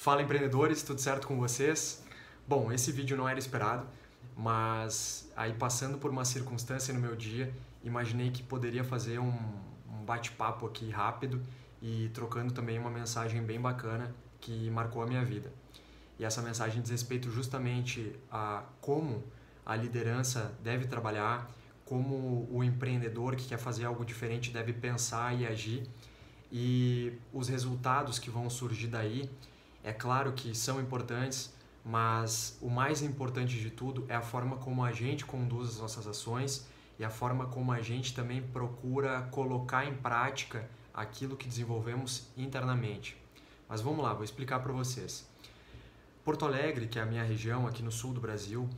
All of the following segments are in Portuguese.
Fala empreendedores, tudo certo com vocês? Bom, esse vídeo não era esperado, mas aí passando por uma circunstância no meu dia, imaginei que poderia fazer um bate-papo aqui rápido e trocando também uma mensagem bem bacana que marcou a minha vida. E essa mensagem diz respeito justamente a como a liderança deve trabalhar, como o empreendedor que quer fazer algo diferente deve pensar e agir, e os resultados que vão surgir daí, é claro que são importantes, mas o mais importante de tudo é a forma como a gente conduz as nossas ações e a forma como a gente também procura colocar em prática aquilo que desenvolvemos internamente. Mas vamos lá, vou explicar para vocês. Porto Alegre, que é a minha região aqui no sul do Brasil,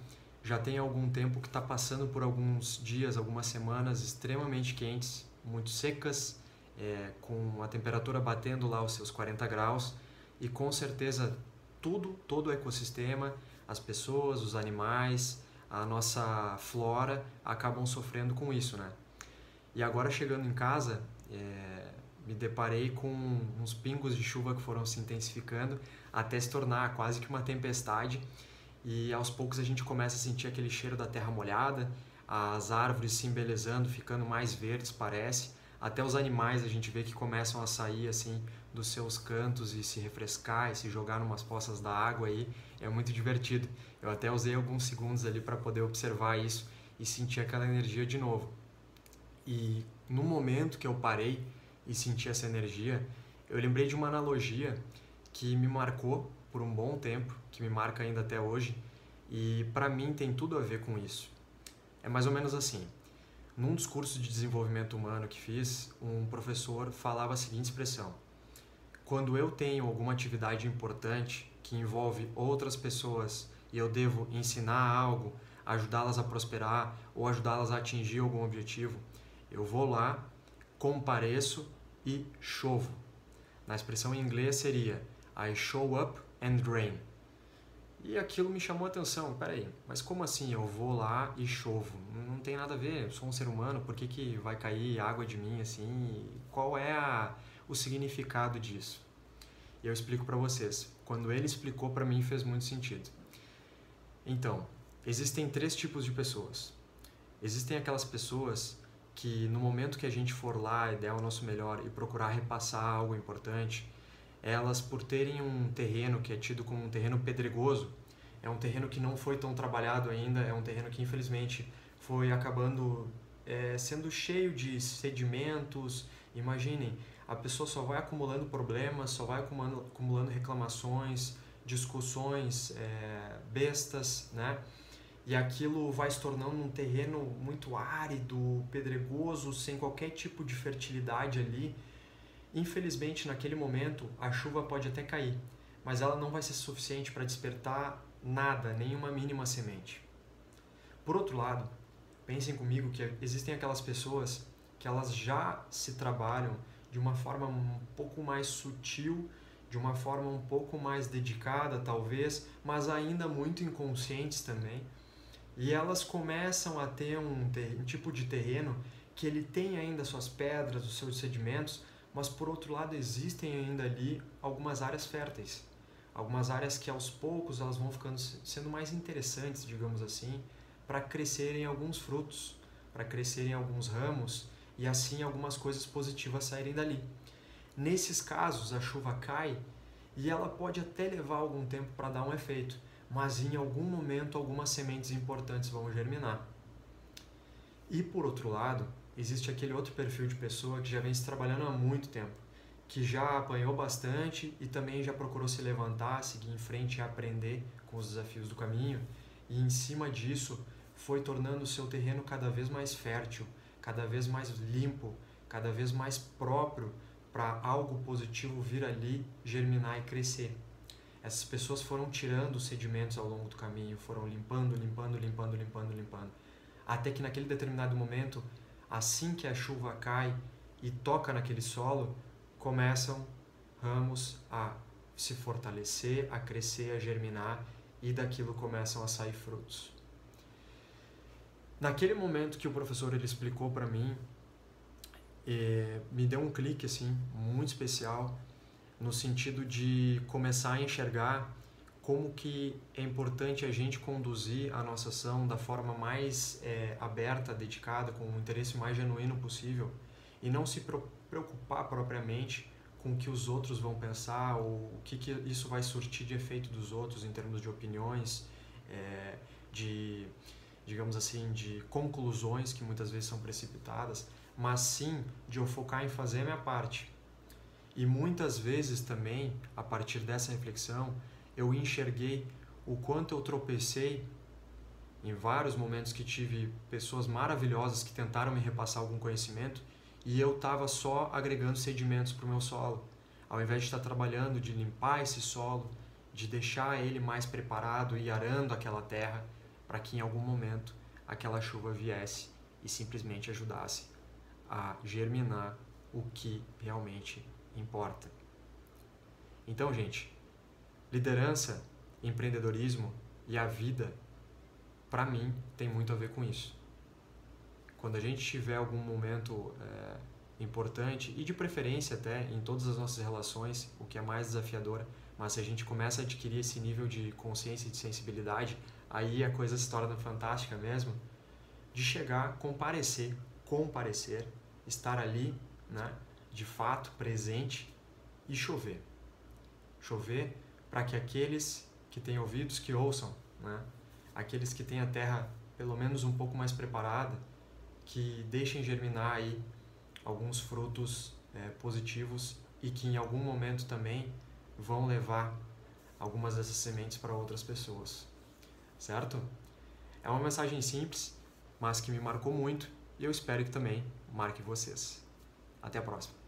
já tem algum tempo que está passando por alguns dias, algumas semanas extremamente quentes, muito secas, com a temperatura batendo lá os seus 40 graus, e com certeza todo o ecossistema, as pessoas, os animais, a nossa flora acabam sofrendo com isso, né? E agora chegando em casa, me deparei com uns pingos de chuva que foram se intensificando até se tornar quase que uma tempestade, e aos poucos a gente começa a sentir aquele cheiro da terra molhada, as árvores se embelezando, ficando mais verdes, parece. Até os animais a gente vê que começam a sair assim dos seus cantos e se refrescar e se jogar numas poças da água aí. É muito divertido. Eu até usei alguns segundos ali para poder observar isso e sentir aquela energia de novo. E no momento que eu parei e senti essa energia, eu lembrei de uma analogia que me marcou por um bom tempo, que me marca ainda até hoje, e para mim tem tudo a ver com isso. É mais ou menos assim. Num dos cursos de desenvolvimento humano que fiz, um professor falava a seguinte expressão: quando eu tenho alguma atividade importante que envolve outras pessoas e eu devo ensinar algo, ajudá-las a prosperar ou ajudá-las a atingir algum objetivo, eu vou lá, compareço e chovo. Na expressão em inglês seria I show up and rain. E aquilo me chamou a atenção. Peraí, mas como assim eu vou lá e chovo? Não tem nada a ver, eu sou um ser humano, por que vai cair água de mim assim? Qual é o significado disso? E eu explico para vocês. Quando ele explicou, para mim fez muito sentido. Então, existem 3 tipos de pessoas. Existem aquelas pessoas que no momento que a gente for lá e der o nosso melhor e procurar repassar algo importante, elas, por terem um terreno que é tido como um terreno pedregoso, é um terreno que não foi tão trabalhado ainda, é um terreno que infelizmente foi acabando sendo cheio de sedimentos. Imaginem, a pessoa só vai acumulando problemas, só vai acumulando reclamações, discussões bestas, né? E aquilo vai se tornando um terreno muito árido, pedregoso, sem qualquer tipo de fertilidade ali. Infelizmente, naquele momento, a chuva pode até cair, mas ela não vai ser suficiente para despertar nada, nenhuma mínima semente. Por outro lado, pensem comigo que existem aquelas pessoas que elas já se trabalham de uma forma um pouco mais sutil, de uma forma um pouco mais dedicada, talvez, mas ainda muito inconscientes também. E elas começam a ter um tipo de terreno que ele tem ainda suas pedras, os seus sedimentos, mas por outro lado existem ainda ali algumas áreas férteis, algumas áreas que aos poucos elas vão ficando sendo mais interessantes, digamos assim, para crescerem alguns frutos, para crescerem alguns ramos e assim algumas coisas positivas saírem dali. Nesses casos a chuva cai e ela pode até levar algum tempo para dar um efeito, mas em algum momento algumas sementes importantes vão germinar. E por outro lado, existe aquele outro perfil de pessoa que já vem se trabalhando há muito tempo, que já apanhou bastante e também já procurou se levantar, seguir em frente e aprender com os desafios do caminho, e em cima disso foi tornando o seu terreno cada vez mais fértil, cada vez mais limpo, cada vez mais próprio para algo positivo vir ali, germinar e crescer. Essas pessoas foram tirando os sedimentos ao longo do caminho, foram limpando, até que naquele determinado momento, assim que a chuva cai e toca naquele solo, começam ramos a se fortalecer, a crescer, a germinar, e daquilo começam a sair frutos. Naquele momento que o professor ele explicou para mim, me deu um clique assim muito especial no sentido de começar a enxergar como que é importante a gente conduzir a nossa ação da forma mais aberta, dedicada, com o interesse mais genuíno possível e não se preocupar propriamente com o que os outros vão pensar ou o que isso vai surtir de efeito dos outros em termos de opiniões, de, digamos assim, de conclusões que muitas vezes são precipitadas, mas sim de eu focar em fazer a minha parte. E muitas vezes também, a partir dessa reflexão, eu enxerguei o quanto eu tropecei em vários momentos que tive pessoas maravilhosas que tentaram me repassar algum conhecimento e eu estava só agregando sedimentos para o meu solo. Ao invés de estar trabalhando, de limpar esse solo, de deixar ele mais preparado e arando aquela terra para que em algum momento aquela chuva viesse e simplesmente ajudasse a germinar o que realmente importa. Então, gente, liderança, empreendedorismo e a vida, para mim, tem muito a ver com isso. Quando a gente tiver algum momento importante, e de preferência até em todas as nossas relações, o que é mais desafiador, mas se a gente começa a adquirir esse nível de consciência e de sensibilidade, aí a coisa se torna fantástica mesmo, de chegar, comparecer, estar ali, né, de fato, presente e chover. Chover para que aqueles que têm ouvidos que ouçam, né, aqueles que têm a terra pelo menos um pouco mais preparada, que deixem germinar aí alguns frutos positivos e que em algum momento também vão levar algumas dessas sementes para outras pessoas, certo? É uma mensagem simples, mas que me marcou muito e eu espero que também marque vocês. Até a próxima!